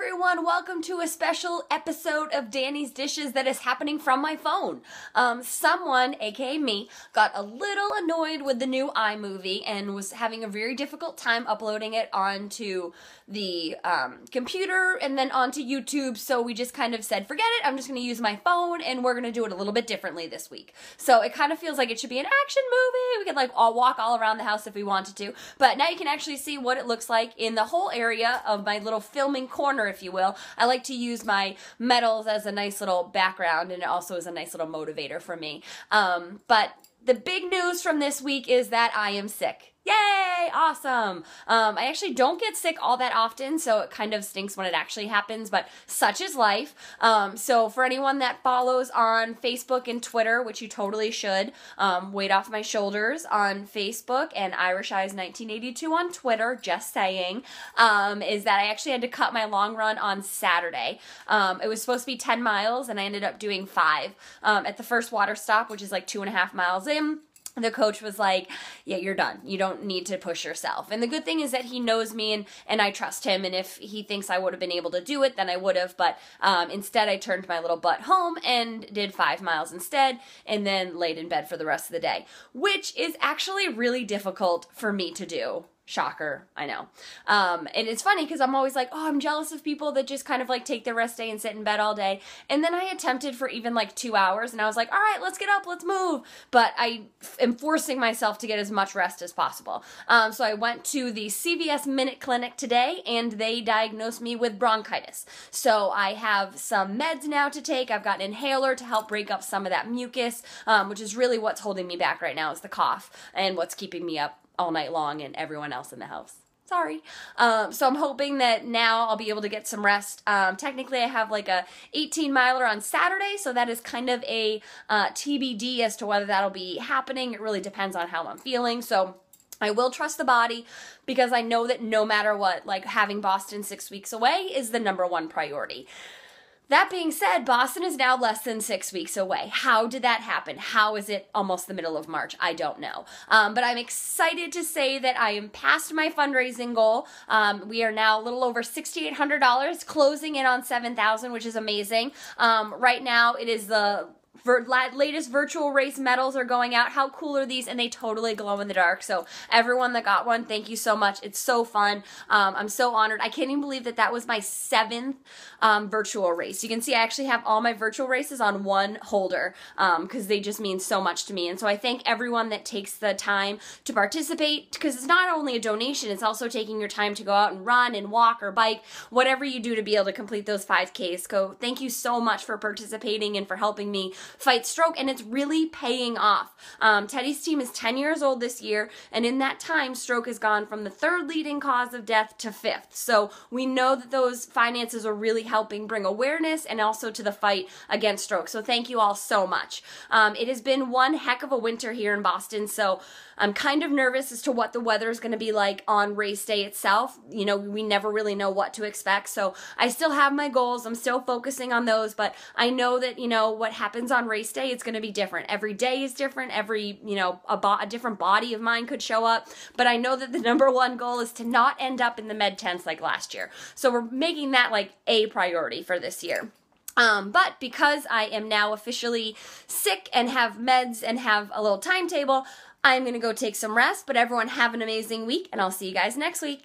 everyone, welcome to a special episode of Dani's Dishes that is happening from my phone. Someone, aka me, got a little annoyed with the new iMovie and was having a very difficult time uploading it onto the computer and then onto YouTube, so we just kind of said, forget it, I'm just going to use my phone and we're going to do it a little bit differently this week. So it kind of feels like it should be an action movie. We could like all walk all around the house if we wanted to, but now you can actually see what it looks like in the whole area of my little filming corner, if you will. I like to use my medals as a nice little background, and it also is a nice little motivator for me. But the big news from this week is that I am sick. Yay! Awesome! I actually don't get sick all that often, so it kind of stinks when it actually happens, but such is life. So for anyone that follows on Facebook and Twitter, which you totally should, weight off my shoulders on Facebook and Irish Eyes 1982 on Twitter, just saying, is that I actually had to cut my long run on Saturday. It was supposed to be 10 miles, and I ended up doing 5. At the first water stop, which is like 2.5 miles in, the coach was like, yeah, you're done. You don't need to push yourself. And the good thing is that he knows me and I trust him. And if he thinks I would have been able to do it, then I would have. But instead, I turned my little butt home and did 5 miles instead and then laid in bed for the rest of the day, which is actually really difficult for me to do. Shocker, I know. And it's funny because I'm always like, oh, I'm jealous of people that just kind of like take their rest day and sit in bed all day. And then I attempted for even like 2 hours and I was like, all right, let's get up, let's move. But I am forcing myself to get as much rest as possible. So I went to the CVS Minute Clinic today and they diagnosed me with bronchitis. So I have some meds now to take. I've got an inhaler to help break up some of that mucus, which is really what's holding me back right now is the cough and what's keeping me up all night long and everyone else in the house. Sorry. So I'm hoping that now I'll be able to get some rest. Technically I have like a 18 miler on Saturday, so that is kind of a TBD as to whether that'll be happening. It really depends on how I'm feeling. So I will trust the body because I know that no matter what, like having Boston 6 weeks away is the #1 priority. That being said, Boston is now less than 6 weeks away. How did that happen? How is it almost the middle of March? I don't know. But I'm excited to say that I am past my fundraising goal. We are now a little over $6,800, closing in on $7,000, which is amazing. Right now, it is the latest virtual race medals are going out. How cool are these? And they totally glow in the dark. So everyone that got one, thank you so much. It's so fun. I'm so honored. I can't even believe that that was my 7th virtual race. You can see I actually have all my virtual races on one holder because they just mean so much to me. And so I thank everyone that takes the time to participate because it's not only a donation, it's also taking your time to go out and run and walk or bike, whatever you do to be able to complete those 5Ks. So thank you so much for participating and for helping me fight stroke, and it's really paying off. Teddy's team is 10 years old this year, and in that time, stroke has gone from the 3rd leading cause of death to 5th. So we know that those finances are really helping bring awareness and also to the fight against stroke. So thank you all so much. It has been one heck of a winter here in Boston, so I'm kind of nervous as to what the weather is going to be like on race day itself. You know, we never really know what to expect, so I still have my goals. I'm still focusing on those, but I know that, you know, what happens on race day, it's going to be different. Every day is different. Every, you know, a different body of mine could show up, but I know that the #1 goal is to not end up in the med tents like last year. So we're making that like a priority for this year. But because I am now officially sick and have meds and have a little timetable, I'm going to go take some rest, but everyone have an amazing week, and I'll see you guys next week.